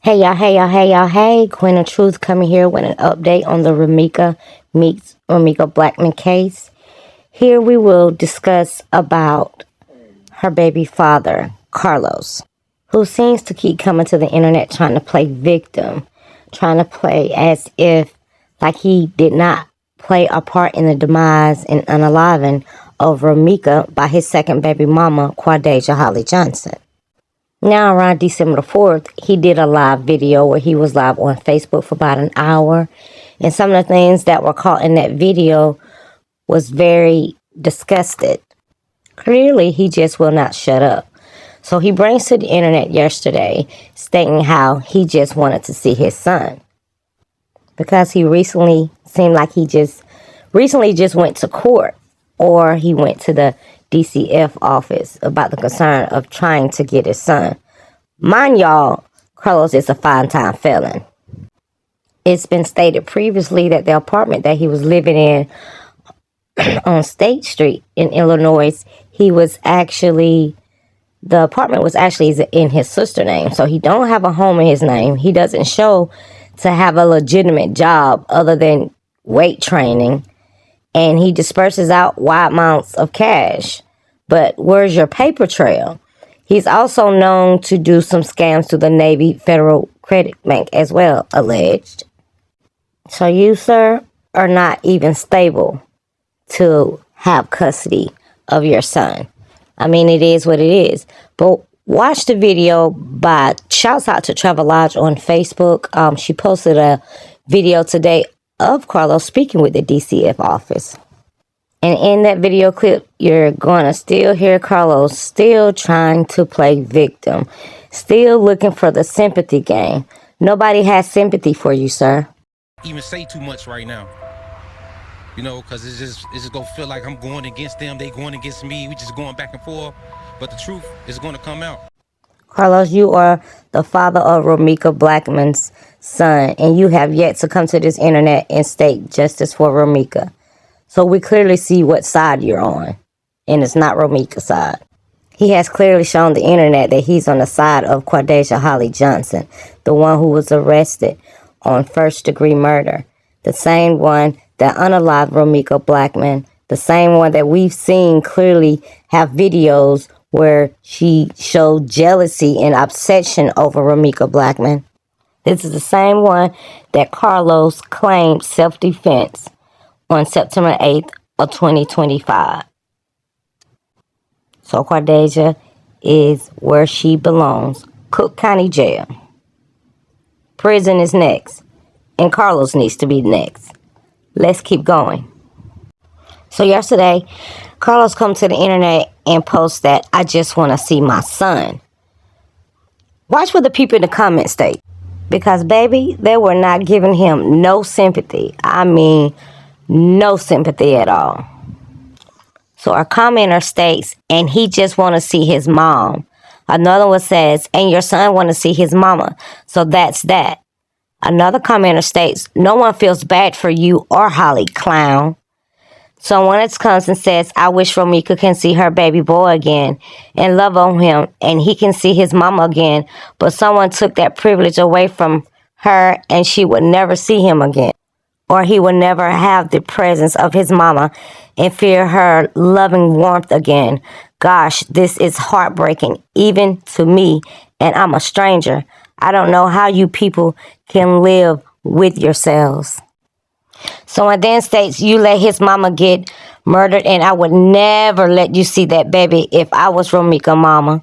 Hey y'all, Queen of Truth coming here with an update on the Romeca Meeks Blackmon case. Here we will discuss about her baby father, Carlos, who seems to keep coming to the internet trying to play victim, trying to play as if like he did not play a part in the demise and unaliving of Romeca by his second baby mama, Quadeja Holly Johnson. Now, around December the 4th, he did a live video where he was live on Facebook for about an hour. And some of the things that were caught in that video was very disgusted. Clearly, he just will not shut up. So he brings to the internet yesterday stating how he just wanted to see his son. Because he recently seemed like he just went to court, or he went to the DCF office about the concern of trying to get his son. Mind y'all, Carlos is a five-time felon. It's been stated previously that the apartment that he was living in on State Street in Illinois, the apartment was actually in his sister's name. So he don't have a home in his name. He doesn't show to have a legitimate job other than weight training. And he disperses out wide amounts of cash. But where's your paper trail? He's also known to do some scams to the Navy Federal Credit Bank as well, alleged. So you, sir, are not even stable to have custody of your son. I mean, it is what it is. But watch the video by, shouts out to Travelodge on Facebook. She posted a video today of Carlos speaking with the DCF office. And in that video clip, you're going to still hear Carlos still trying to play victim, still looking for the sympathy game. Nobody has sympathy for you, sir. Even say too much right now, because it's just gonna feel like I'm going against them, they going against me, we just going back and forth, but the truth is going to come out. Carlos, you are the father of Romeca Blackmon's son, and you have yet to come to this internet and state justice for Romeca. So we clearly see what side you're on, and it's not Romeca's side. He has clearly shown the internet that he's on the side of Quadeja Holly Johnson, the one who was arrested on first-degree murder, the same one that unalived Romeca Blackmon, the same one that we've seen clearly have videos where she showed jealousy and obsession over Romeca Blackmon. This is the same one that Carlos claimed self-defense on September 8th of 2025. So Quadeja is where she belongs, Cook County Jail. Prison is next, and Carlos needs to be next. Let's keep going. So yesterday, Carlos come to the internet and post that, "I just want to see my son." Watch what the people in the comments state. Because, baby, they were not giving him no sympathy. I mean, no sympathy at all. So our commenter states, "And he just want to see his mom." Another one says, "And your son want to see his mama. So that's that." Another commenter states, "No one feels bad for you or Holly, clown." Someone else comes and says, "I wish Romeca can see her baby boy again and love on him, and he can see his mama again, but someone took that privilege away from her and she would never see him again, or he would never have the presence of his mama and feel her loving warmth again. Gosh, this is heartbreaking, even to me, and I'm a stranger. I don't know how you people can live with yourselves." Someone then states, "You let his mama get murdered, and I would never let you see that baby if I was Romeca mama."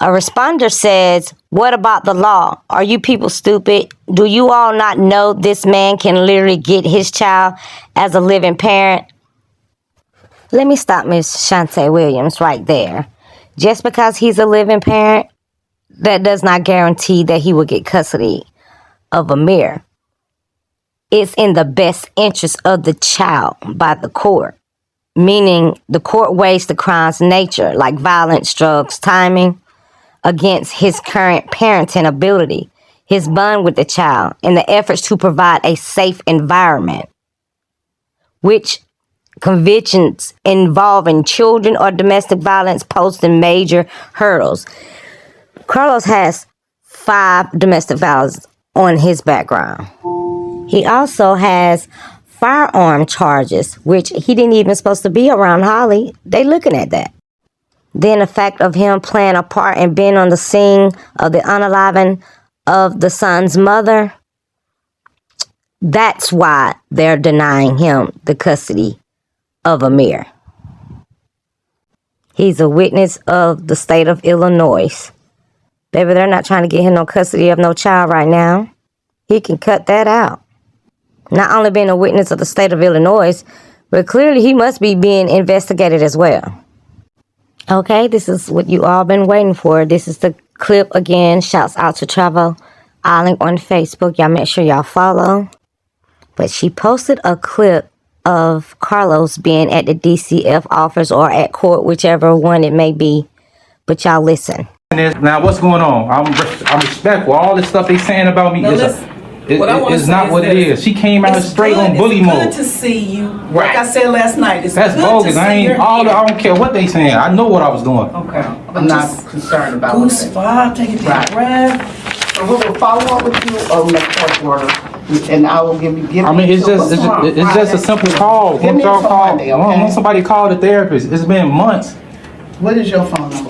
A responder says, "What about the law? Are you people stupid? Do you all not know this man can literally get his child as a living parent?" Let me stop Miss Shantae Williams right there. Just because he's a living parent, that does not guarantee that he will get custody of Amir. It's in the best interest of the child by the court, meaning the court weighs the crime's nature, like violence, drugs, timing, against his current parenting ability, his bond with the child, and the efforts to provide a safe environment, which convictions involving children or domestic violence pose major hurdles. Carlos has 5 domestic violence on his background. He also has firearm charges, which he didn't even supposed to be around Holly. They looking at that. Then the fact of him playing a part and being on the scene of the unaliving of the son's mother, that's why they're denying him the custody of Amir. He's a witness of the state of Illinois. Baby, they're not trying to get him no custody of no child right now. He can cut that out. Not only being a witness of the state of Illinois, but clearly he must be being investigated as well. Okay, this is what you all been waiting for. This is the clip again. Shouts out to Travel Island on Facebook. Y'all make sure y'all follow. But she posted a clip of Carlos being at the DCF office or at court, whichever one it may be. But y'all listen. Now what's going on? I'm respectful. All this stuff they saying about me is not what it is. She came out straight on bully mode. It's good to see you. Like I said last night, that's bogus. I don't care what they saying. I know what I was doing. Okay. I'm not concerned about Goose five, take a deep breath. So we will follow up with you on the court order, and I will give you. I mean, it's just a simple call. Give me Once until Monday, okay? Once somebody called the therapist, it's been months. What is your phone number?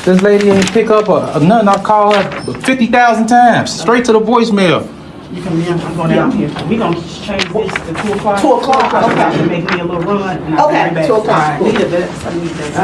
This lady didn't pick up nothing. I called her 50,000 times, straight to the voicemail. You come in, I'm going down here. We're going to change this to 2 o'clock. 2 o'clock, okay. Make me a little run. And I'll Okay, be right 2 o'clock. back. I need that. I need that.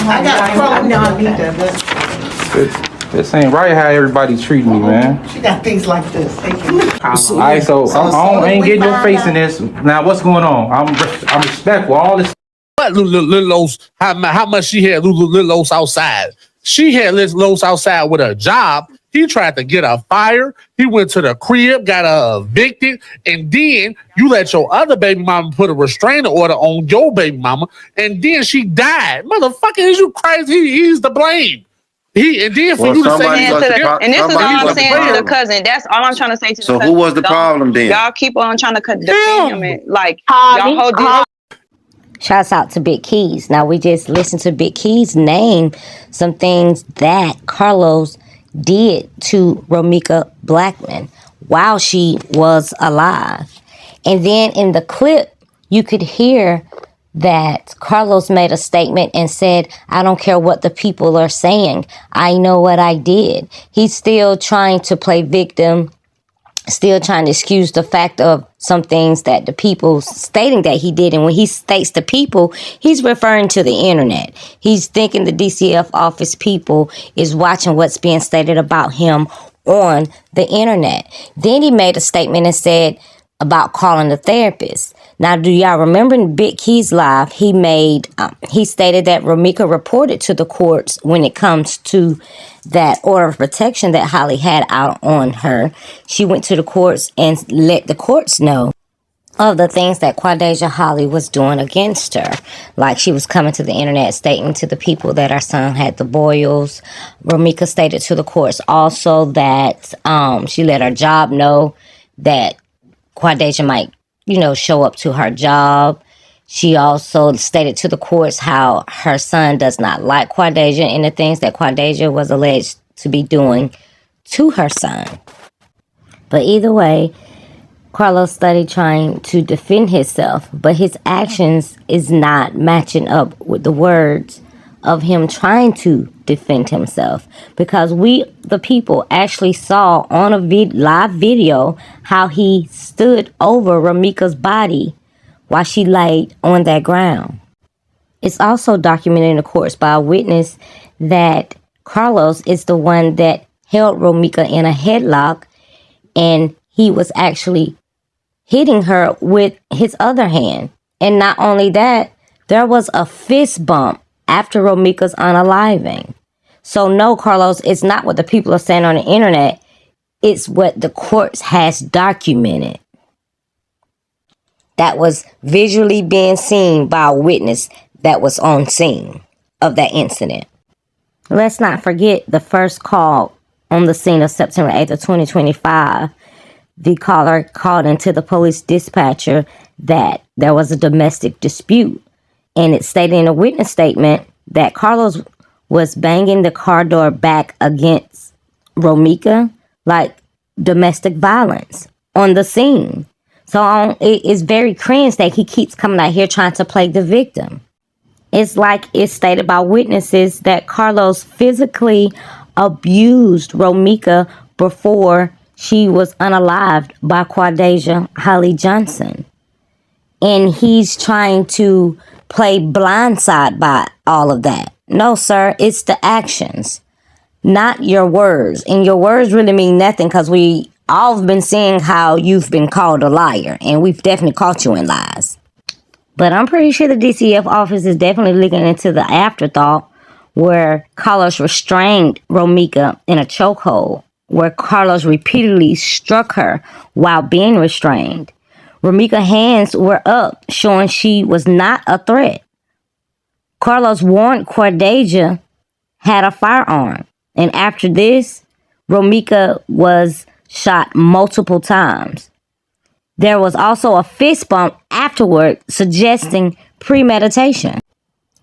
I got a phone. I need that. This ain't right how everybody treat me, man. She got things like this. Thank you. All right, so I ain't getting no face in this. Now what's going on? I'm respectful. All this. What Lil Los, how much she had Lil Los outside? She had Lil Los outside with a job. He tried to get her fired. He went to the crib, got her evicted, and then you let your other baby mama put a restraining order on your baby mama, and then she died. Motherfucker, is you crazy? He's to blame. And then for you to say, and this is all I'm saying to the cousin. That's all I'm trying to say to the cousin. So who was the problem then? Y'all keep on trying to defend him and like y'all hold this. Shouts out to Big Keys. Now, we just listened to Big Keys name some things that Carlos did to Romeca Blackmon while she was alive. And then in the clip, you could hear that Carlos made a statement and said, I don't care what the people are saying. I know what I did. He's still trying to play victim, still trying to excuse the fact of some things that the people stating that he did. And when he states the people, he's referring to the internet. He's thinking the DCF office people is watching what's being stated about him on the internet. Then he made a statement and said about calling the therapist. Now, do y'all remember in Big Keys Live, he stated that Romeca reported to the courts when it comes to that order of protection that Holly had out on her. She went to the courts and let the courts know of the things that Quadeja Holly was doing against her. Like she was coming to the internet stating to the people that our son had the boils. Romeca stated to the courts also that she let her job know that Quadeja might, show up to her job. She also stated to the courts how her son does not like Quadeja and the things that Quadeja was alleged to be doing to her son. But either way, Carlos studied trying to defend himself, but his actions is not matching up with the words of him trying to defend himself, because we, the people, actually saw on a live video how he stood over Romeca's body while she laid on that ground. It's also documented in the courts by a witness that Carlos is the one that held Romeca in a headlock, and he was actually hitting her with his other hand. And not only that, there was a fist bump after Romeca's unaliving. So no, Carlos, it's not what the people are saying on the internet. It's what the courts has documented. That was visually being seen by a witness that was on scene of that incident. Let's not forget the first call on the scene of September 8th of 2025. The caller called into the police dispatcher that there was a domestic dispute. And it stated in a witness statement that Carlos was banging the car door back against Romeca like domestic violence on the scene. So it's very cringe that he keeps coming out here trying to play the victim. It's like it's stated by witnesses that Carlos physically abused Romeca before she was unalived by Quadasia Holly Johnson. And he's trying to play blindside by all of that. No, sir, it's the actions, not your words. And your words really mean nothing because we all have been seeing how you've been called a liar, and we've definitely caught you in lies. But I'm pretty sure the DCF office is definitely looking into the afterthought where Carlos restrained Romeca in a chokehold, where Carlos repeatedly struck her while being restrained. Romeca's hands were up, showing she was not a threat. Carlos warned Quadasia had a firearm, and after this, Romeca was shot multiple times. There was also a fist bump afterward, suggesting premeditation.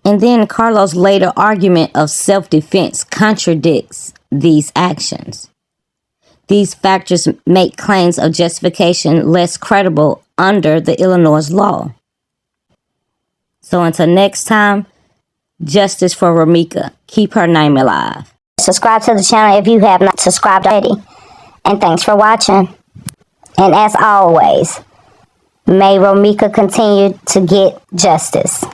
And then Carlos' later argument of self-defense contradicts these actions. These factors make claims of justification less credible under the Illinois law. So until next time, justice for Romeca. Keep her name alive. Subscribe to the channel if you have not subscribed already. And thanks for watching. And as always, may Romeca continue to get justice.